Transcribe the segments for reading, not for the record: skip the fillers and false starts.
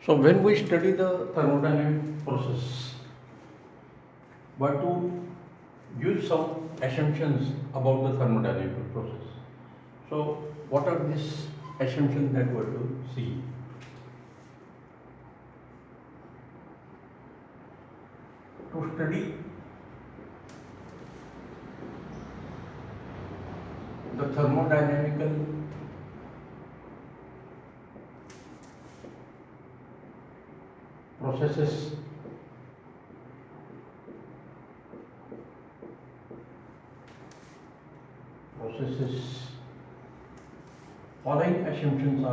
So when we study the thermodynamic process, but to use some assumptions about the thermodynamic process. So what are these assumptions that we have to see? To study the thermodynamical processes, following assumptions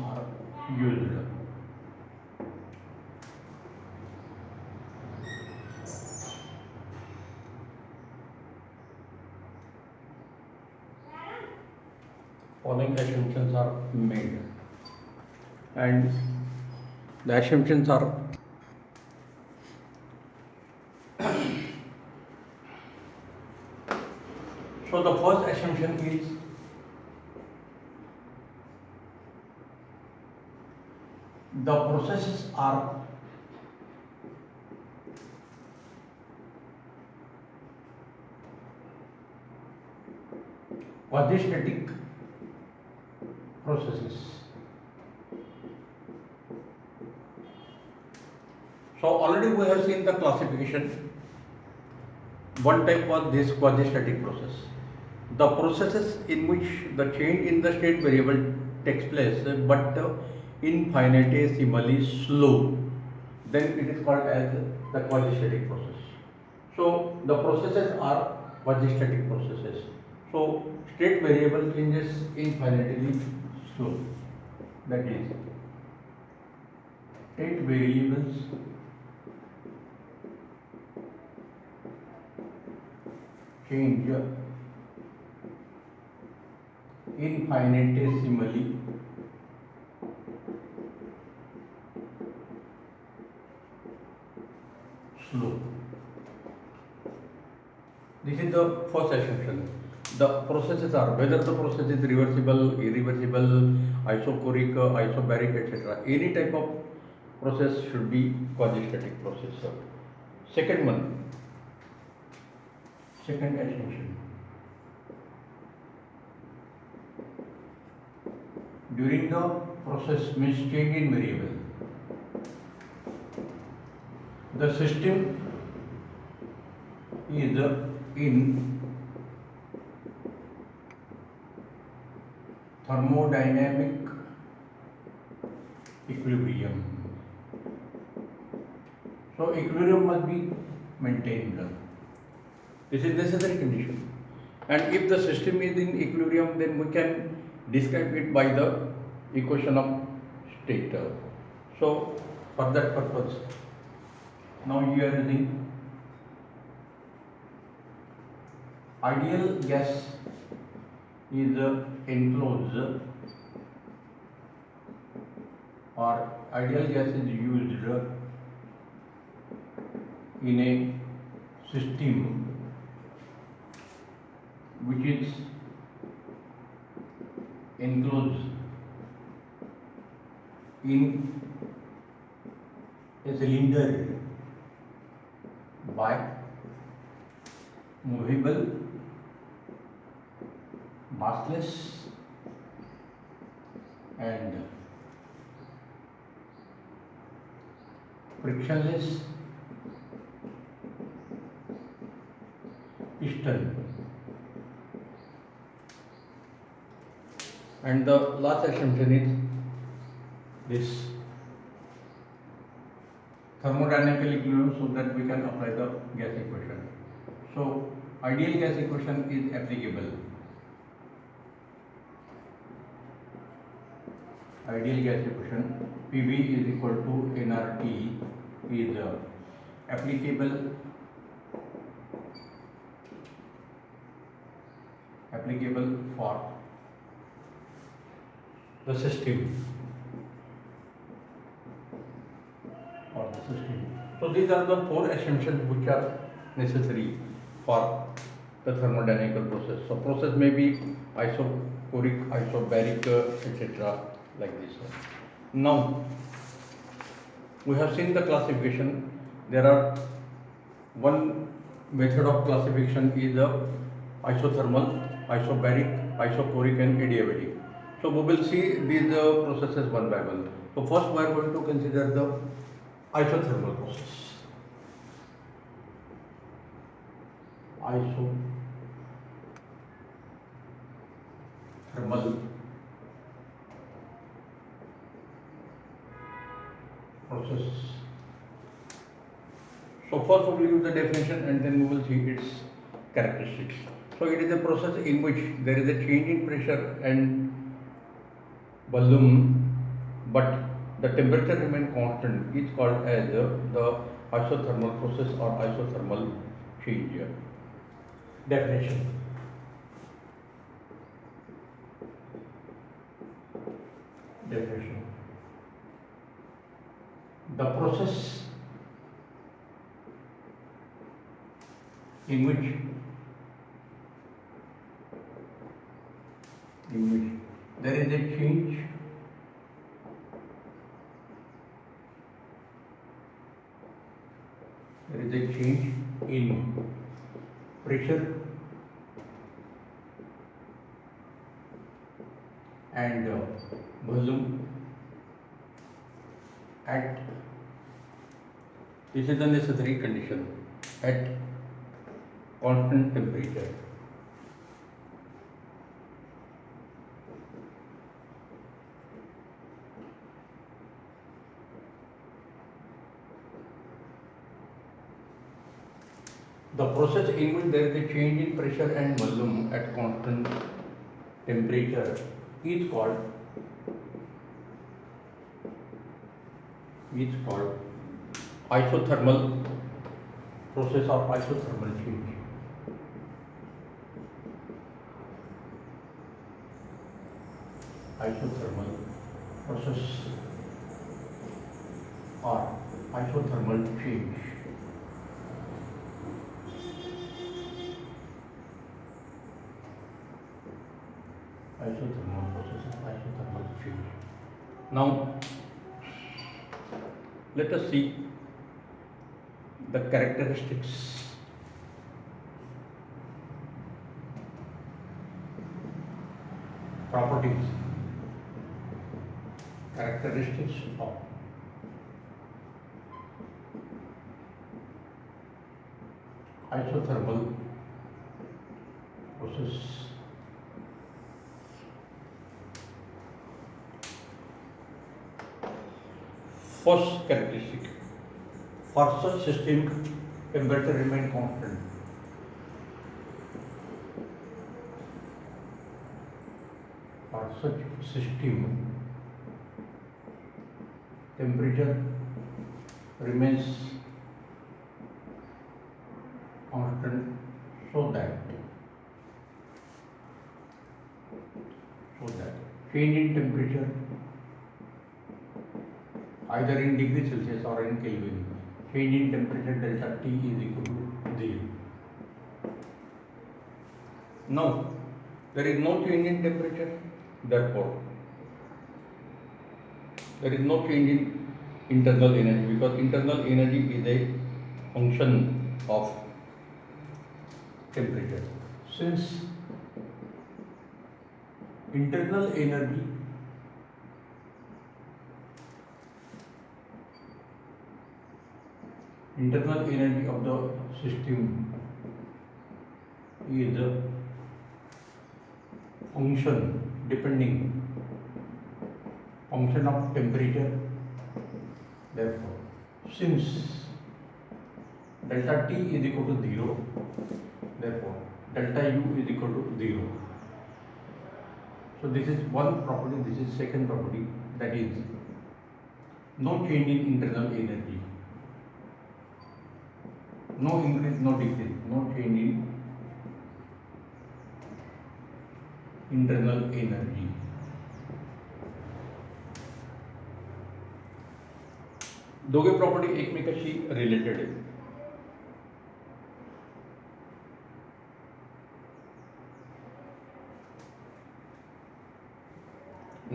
are used. Following assumptions are made, and the assumptions are: so the first assumption is the processes are quasi-static processes. So already we have seen the classification. One type was this quasi-static process. The processes in which the change in the state variable takes place, but infinitesimally slow, then it is called as the quasi-static process. So the processes are quasi-static processes. So state variable changes infinitely slow. That is, state variables change infinitesimally slow. This is the first assumption. The processes are, whether the process is reversible, irreversible, isochoric, isobaric, etc. Any type of process should be quasi-static process. Second one, second assumption. During the process means change in variable, the system is in thermodynamic equilibrium. So equilibrium must be maintained. This is necessary condition. And if the system is in equilibrium, then we can describe it by the equation of state. So for that purpose, now you are using ideal gas is enclosed, or ideal gas is used in a system which is enclosed in a cylinder by movable, massless and frictionless piston. And the last assumption is this thermodynamical equilibrium, so that we can apply the gas equation. So ideal gas equation is applicable. Ideal gas equation PV is equal to nRT is applicable for the system or the system. So these are the four assumptions which are necessary for the thermodynamical process. So process may be isochoric, isobaric, etc. like this. Now we have seen the classification. There are one method of classification is the isothermal, isobaric, isochoric and adiabatic. So we will see these processes one by one. So first we are going to consider the isothermal process. Isothermal process. So first we will use the definition and then we will see its characteristics. So it is a process in which there is a change in pressure and volume, but the temperature remains constant, is called as the isothermal process or isothermal change. Definition. Definition. The process in which there is a change in pressure and volume at, this is the necessary condition, at constant temperature. The process in which there is a change in pressure and volume at constant temperature is called isothermal process or isothermal change. Isothermal process or isothermal change. Isothermal process or isothermal change. Now let us see the characteristics. Properties. Characteristics of isothermal process. First characteristic, for such system temperature remain constant. For such system temperature remains constant so that change in temperature either in degree Celsius or in Kelvin, change in temperature delta T is equal to 0. Now, there is no change in temperature, therefore, there is no change in internal energy, because internal energy is a function of temperature. Since internal energy of the system is a function of temperature, therefore since delta T is equal to 0, therefore delta U is equal to 0. So this is one property, this is second property, that is no change in internal energy, no increase, no decrease, no change in internal energy. दोघे property एकमेकाशी related आहे.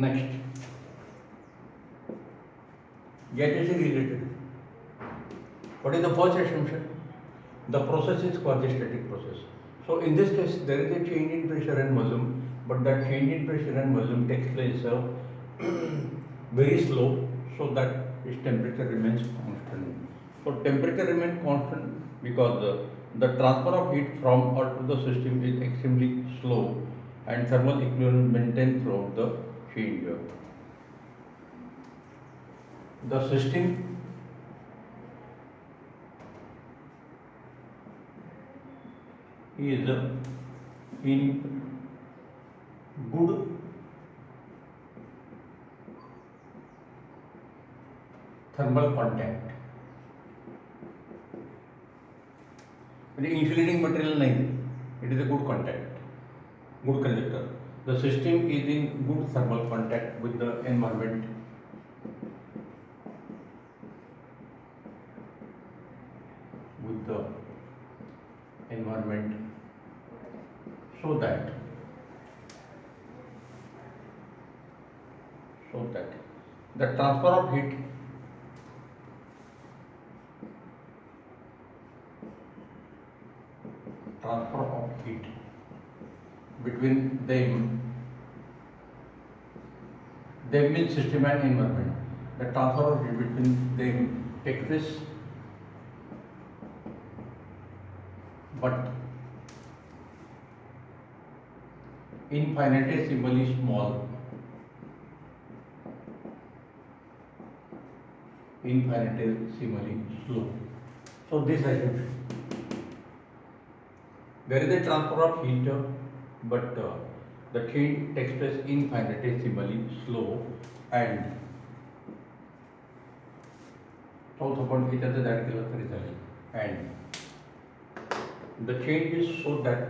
Next, get is related. What is the first assumption? The process is quasi-static process. So in this case, there is a change in pressure and volume, but that change in pressure and volume takes place very slow, so that its temperature remains constant. So temperature remains constant because the transfer of heat from earth to the system is extremely slow, and thermal equilibrium is maintained throughout the change. The system is in good thermal contact. म्हणजे insulating material नाही, it is a good contact, good conductor. The system is in good thermal contact with the environment. With the environment, so that the transfer of heat between them means system and environment. The transfer of heat between them takes place, but infinitesimally small, infinitesimally slow. So this assumption, there is a transfer of heat, but the change takes place infinitesimally slow, and चौथा point याच्यातच add केलं तरी चालेल. And the change is so that,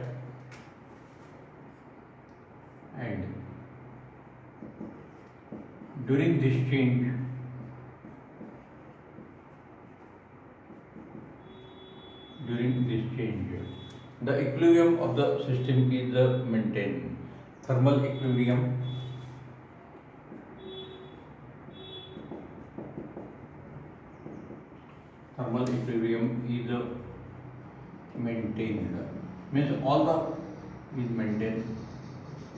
and during this change, the equilibrium of the system is maintained. Thermal equilibrium is maintained, means all the is maintained,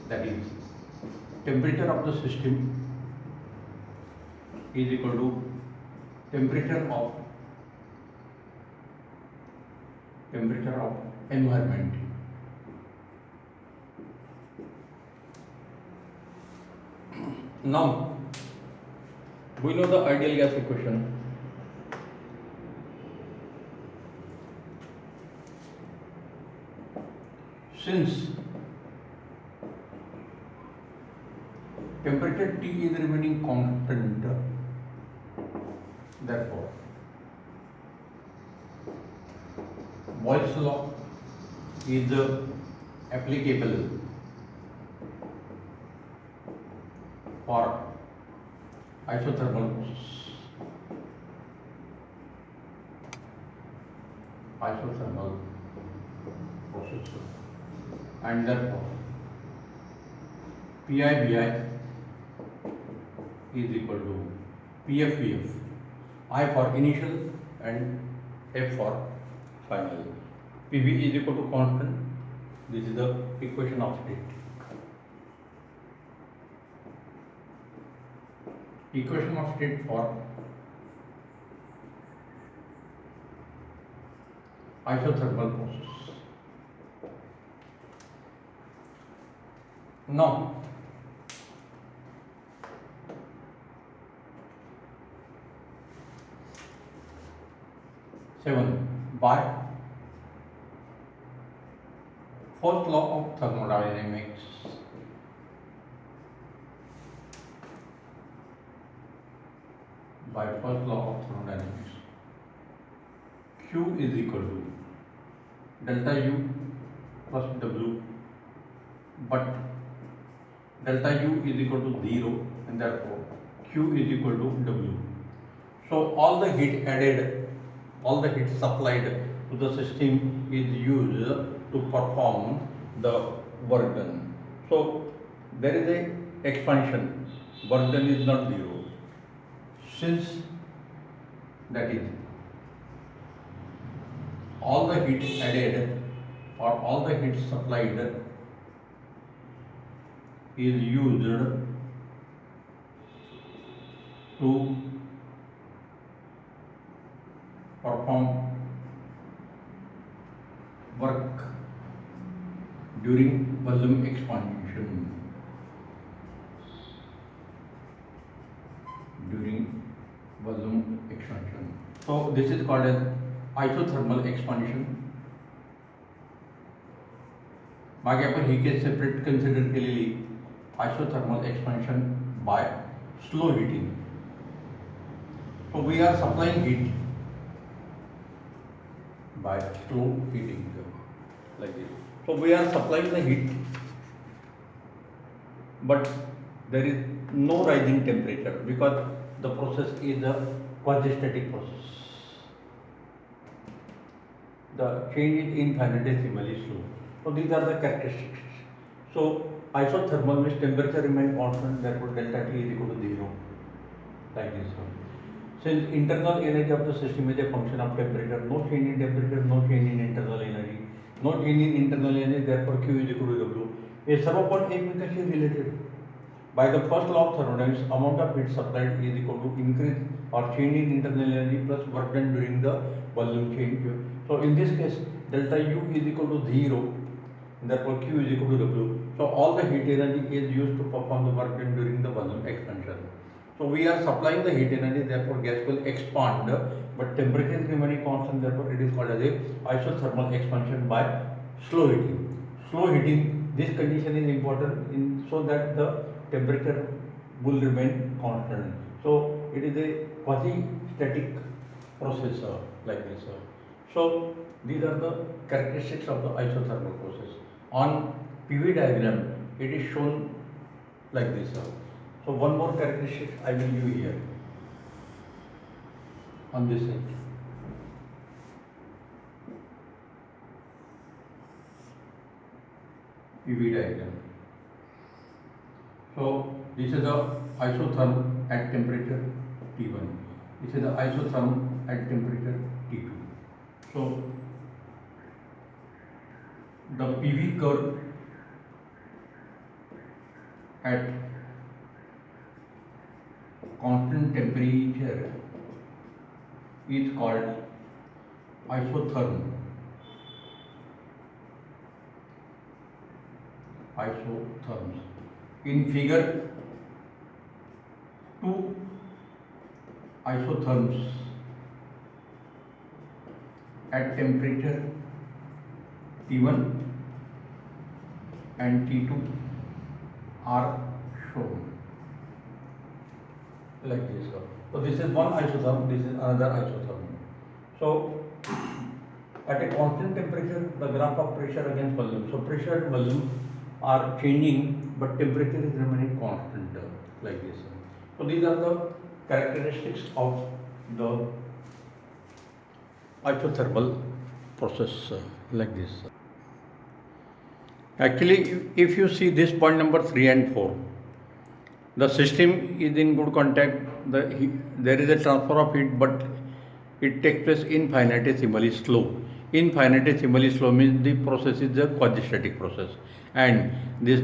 that is temperature of the system is equal to temperature of environment. Now we know the ideal gas equation. Since temperature T is remaining constant, therefore Boyle's law is applicable for isothermal process, and therefore PI/BI is equal to PF/VF, I for initial and F for final. PV is equal to constant. This is the equation of state. Equation of state for isothermal process. Now, by first law of thermodynamics, Q is equal to delta U plus W, but delta U is equal to 0, and therefore Q is equal to W. So all the heat added, all the heat supplied to the system is used to perform the work done. So there is a expansion work done is not zero. Since that is all the heat added or all the heat supplied is used to perform work during volume expansion. During volume expansion. So this is called as isothermal expansion. मागे आपण ही case separate consider केलेली isothermal expansion by slow heating. So we are supplying heat by slow heating like this. So we are supplying the heat, but there is no rising temperature because the process is a quasi-static process. The change is infinitesimally slow. So these are the characteristics. So isothermal means temperature remains constant, therefore delta T is equal to 0, like this one. Since internal energy of the system is a function of temperature, no change in temperature, no change in internal energy, no change in internal energy, therefore Q is equal to W. ये सर्व point एकमेकांशी related. By the first law of thermodynamics, amount of heat supplied is equal to increase or change in internal energy plus work done during the volume change. So in this case, delta U is equal to 0, therefore Q is equal to W. So all the heat energy is used to perform the work done during the volume expansion. So we are supplying the heat energy, therefore gas will expand, but temperature is remaining constant, therefore it is called as a isothermal expansion by slow heating. Slow heating, this condition is important so that the temperature will remain constant. So it is a quasi-static process like this. So these are the characteristics of the isothermal process. On PV diagram, it is shown like this. So one more characteristic I will give here on this side. PV diagram. So this is the isotherm at temperature T1. This is the isotherm at temperature T2. So the PV curve at constant temperature is called isotherm. Isotherms. In figure, two isotherms at temperature T1 and T2 are shown like this. So this is one isotherm, this is another isotherm. So at a constant temperature, the graph of pressure against volume. So pressure and volume are changing, but temperature is remaining constant like this. So these are the characteristics of the isothermal process like this. Actually, if you see this point number 3 and 4, the system is in good contact. There is a transfer of heat, but it takes place infinitesimally slow. Infinitesimally slow means the process is a quasi-static process, and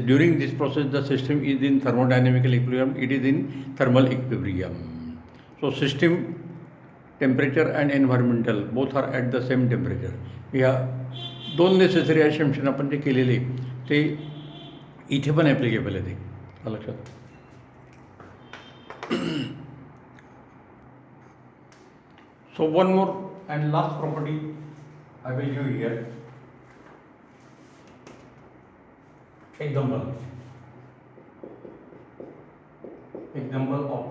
during this process the system is in thermodynamical equilibrium. It is in thermal equilibrium. So system temperature and environmental both are at the same temperature. या दोन necessary असेम्पशन आपण जे केलेले ते इथे पण applicable आहे ते लक्षात. So one more and last property I will give here. Example of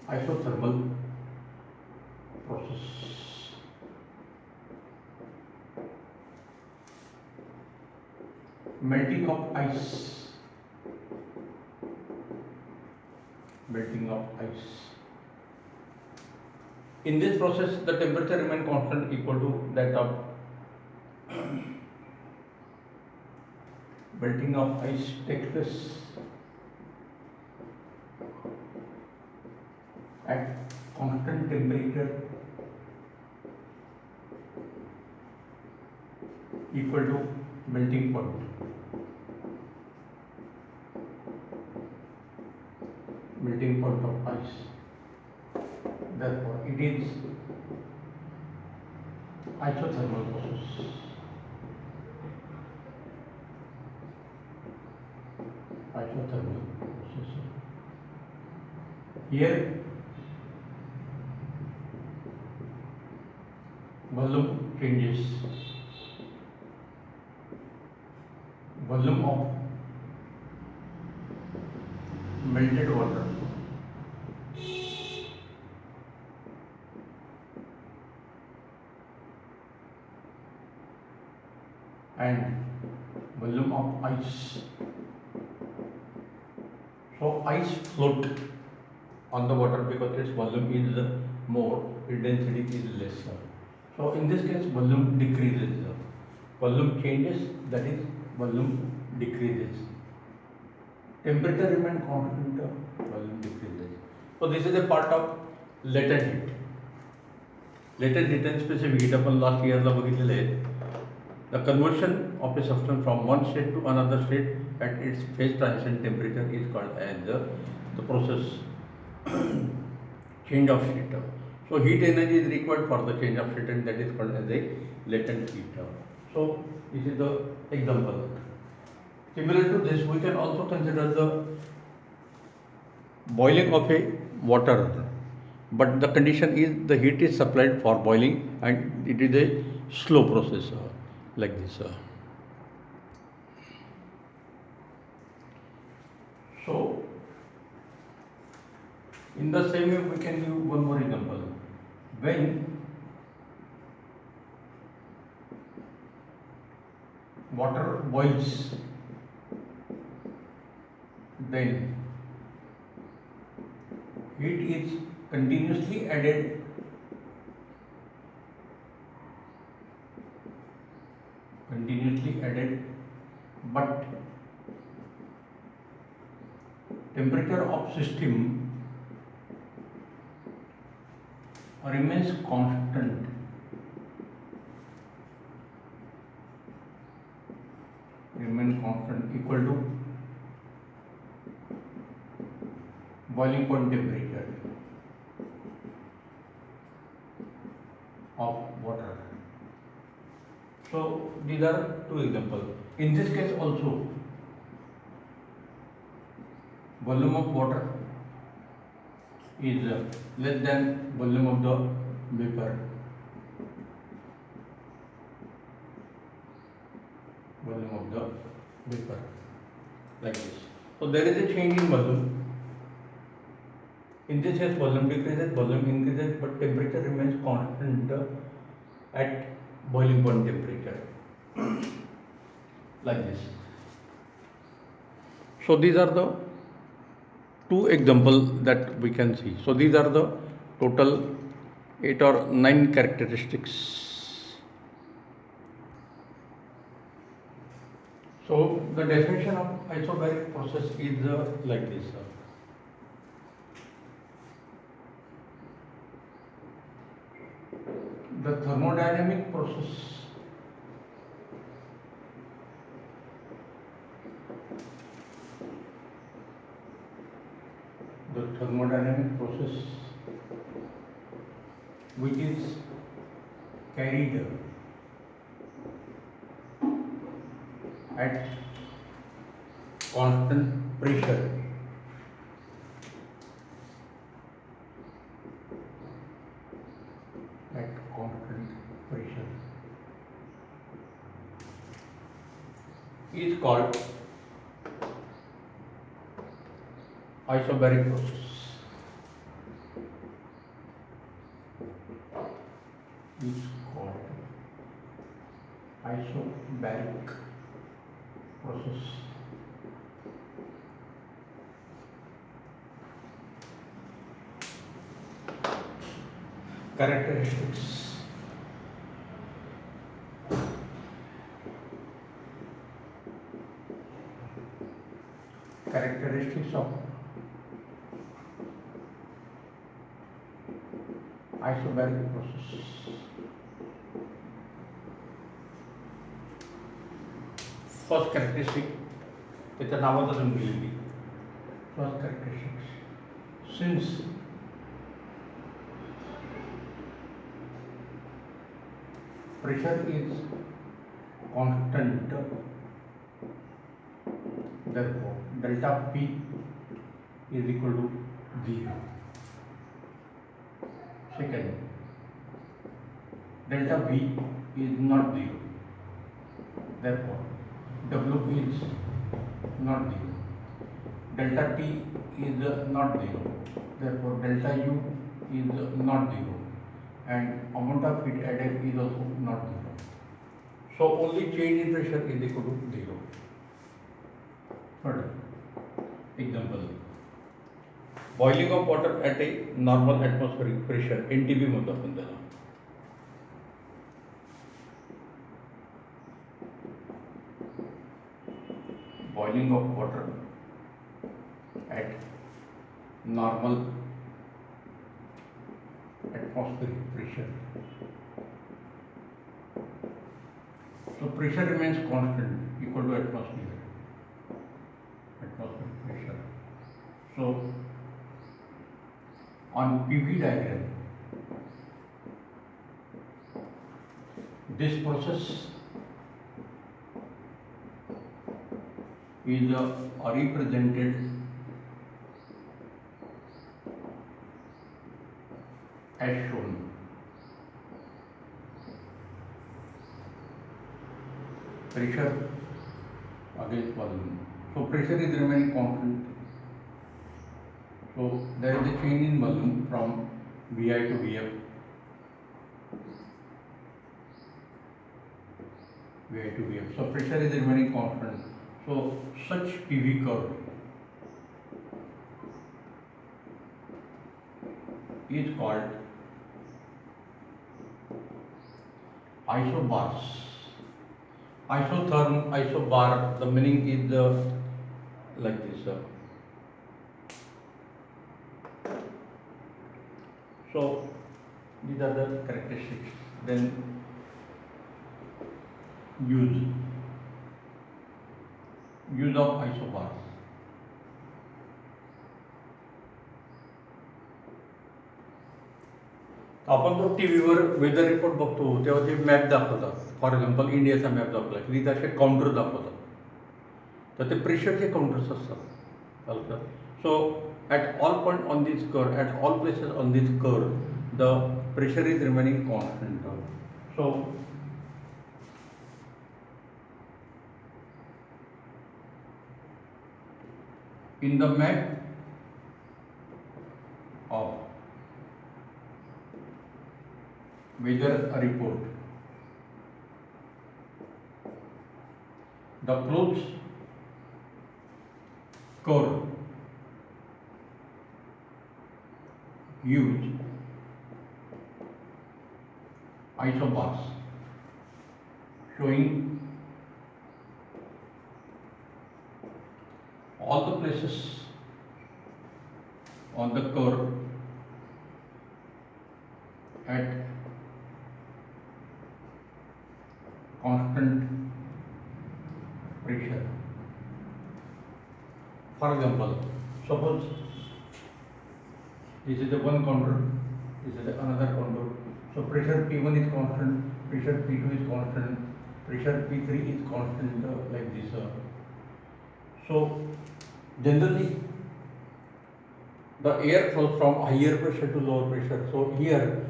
isothermal process. Melting of ice. In this process, the temperature remains constant equal to that of melting of ice takes place at constant temperature equal to melting point. Melting point of ice. Therefore, it is isothermal process. Isothermal process. Here, volume changes. Volume of melted water and volume of ice. So ice float on the water because its volume is more, its density is lesser. So in this case, volume decreases. Volume changes, that is, volume decreases. Temperature remains constant, volume decreases. So this is a part of latent heat. Latent heat and specific heat आपण last year ला बघितलेले आहेत. The conversion of a substance from one state to another state at its phase transition temperature is called as the process change of state. So heat energy is required for the change of state and that is called as a latent heat. So this is the example. Similar to this, we can also consider the boiling of a water, but the condition is the heat is supplied for boiling and it is a slow process like this. So in the same way, we can give one more example. When water boils, then heat is continuously added but temperature of system remains constant. Equal to boiling point temperature of water. So these are two examples. In this case also, volume of water is less than volume of the vapor. Volume of the vapor, like this. So there is a change in volume. In this case, volume decreases, volume increases, but temperature remains constant at boiling point temperature, like this. So these are the two examples that we can see. So these are the total 8 or 9 characteristics. So the definition of isobaric process is like this. The thermodynamic process which is carried at constant pressure is called isobaric process. Is called isobaric process. Characteristics. characteristics of isobaric process. First characteristic, त्याच्या नावातून दिलेली. First characteristics, since pressure is constant, therefore delta P is equal to 0. Second, delta V is not 0, therefore W is not 0. Delta T is not 0, therefore delta U is not 0, and amount of heat added is also not 0. So only change in pressure is equal to 0. Third example, boiling of water at a normal atmospheric pressure, NTP म्हणतो आपण त्याला. Boiling of water at normal atmospheric pressure. So pressure remains constant, equal to atmospheric pressure. So on PV diagram, this process is represented as shown. Pressure against volume. So pressure is remaining constant. So there is a change in volume from Vi to Vf. Vi to Vf. So pressure is remaining constant. So such PV curve is called isobars. Isotherm, isobar, the meaning is like this. So these are the characteristics. Then use of isobars. आपण तो टीव्हीवर weather report बघतो तेव्हा ते map दाखवतात. For example इंडियाचा map दाखवला की तिथे असे काउंटर दाखवतात, तर ते प्रेशरचे काउंटर्स असतात. So at all point on this curve, at all places on this curve, the pressure is remaining constant. So in the map of weather report, the closed curve use isobars showing all the places on the curve at constant pressure. For example, suppose this is the one contour, this is the another contour. So pressure P1 is constant, pressure P2 is constant, pressure P3 is constant, like this. So generally the air flows from higher pressure to lower pressure. So here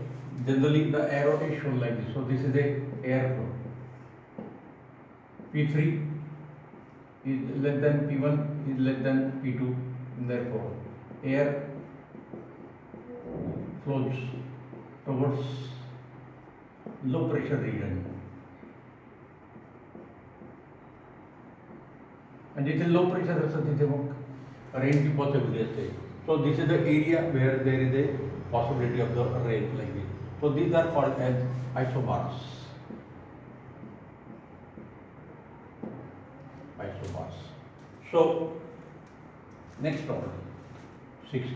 generally the arrow is shown like this. So this is the air flow. P3 is less than P1 is less than P2, and therefore air flows towards low pressure region. And it is low pressure also rain की possibility असते. So this is the area where there is a possibility of the rain like this. So these are called as isobars. Isobars. So Next order, sixth.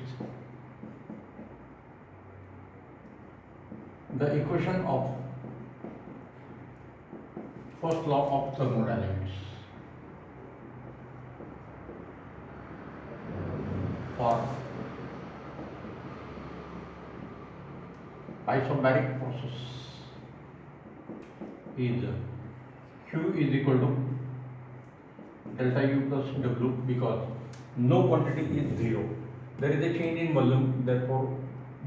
The equation of first law of thermodynamics for isobaric process is Q is equal to delta U plus W, because no quantity is zero. There is a change in volume, therefore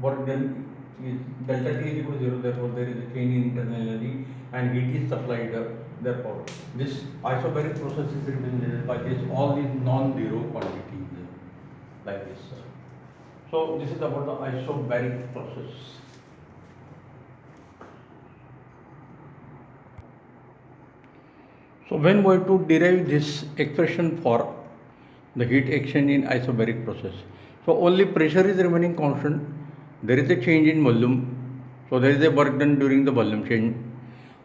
work done is delta T is equal to zero, therefore there is a change in internal energy and heat is supplied. Therefore this isobaric process is represented by this all these non-zero quantities like this. So this is about the isobaric process. So when we are to derive this expression for the heat exchange in isobaric process, so only pressure is remaining constant, there is a change in volume, so there is a work done during the volume change.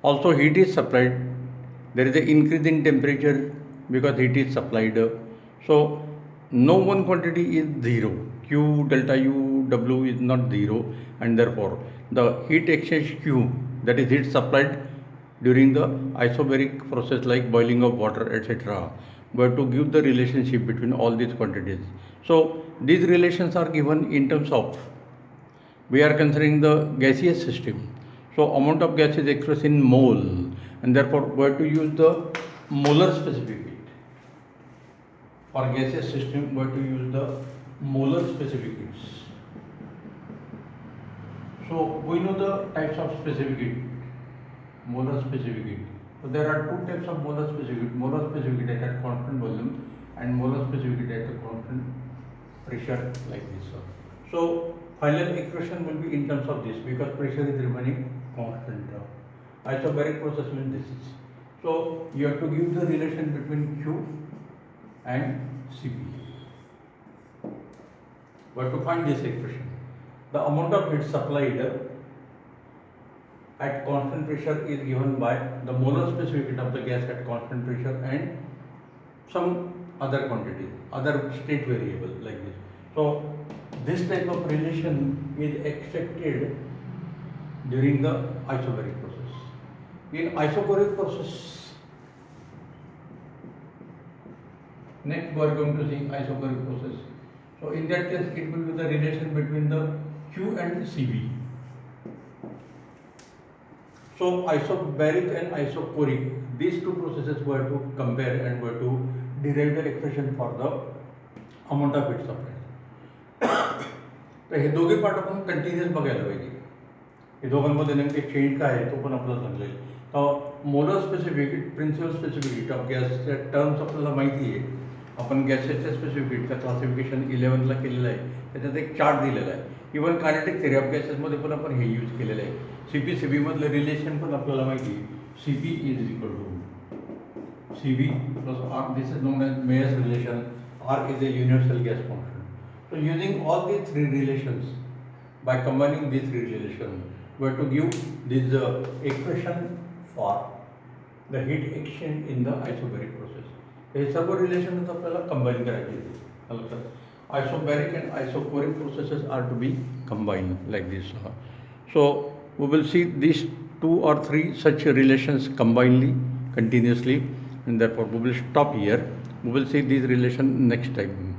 Also heat is supplied, there is an increase in temperature because heat is supplied. So no one quantity is zero. Q delta U W is not zero, and therefore the heat exchange Q, that is heat supplied during the isobaric process like boiling of water, etc., but to give the relationship between all these quantities. So these relations are given in terms of, we are considering the gaseous system. So amount of gas is expressed in mole, and therefore we have to use the molar specific heat. For gaseous system, we have to use the molar specific heats. So we know the types of specific heat. Molar specific heat. So there are two types of molar specific heat. Molar specific heat at constant volume and molar specific heat at a constant pressure like this. So final equation will be in terms of this, because pressure is remaining constant. Isobaric process means this is. So you have to give the relation between Q and Cp. We have to find this expression. The amount of heat supplied at constant pressure is given by the molar specific heat of the gas at constant pressure and some other quantity, other state variable like this. So this type of relation is extracted during the isobaric process. In isobaric process, next we are going to see isobaric process. So in that case, it will be the relation between the Q and Cv. So isobaric and isochoric, these two processes were to compare and were to derive the expression for the amount of heat supplied. तर हे दोघे part आपण continuous बघायला पाहिजे. हे दोघांमध्ये नेमके change काय आहे तो पण आपल्याला समजेल. तर molar specific heat, principal specific heat of गॅसच्या टर्म्स आपल्याला माहिती आहे. आपण गॅसेसच्या स्पेसिफिक हिटचं क्लासिफिकेशन 11ला केलेलं आहे. त्याच्यात एक चार्ट दिलेला आहे. इव्हन कायनेटिक थेरी ऑफ गॅसेसमध्ये पण आपण हे यूज केलेलं आहे. CP CV मधलं रिलेशन पण आपल्याला माहिती आहे. CP is equal to CV plus R. This is known as Mayer's relation. R is a universal gas constant. So using all these three relations, by combining these three relations, we have to give this equation for the heat exchange in the isobaric process. हे सर्व relations आपल्याला combine करायचे आहेत. Isobaric and isochoric processes are to be combined like this. So we will see these 2 or 3 such relations combinedly, continuously, and therefore we will stop here. We will see these relations next time.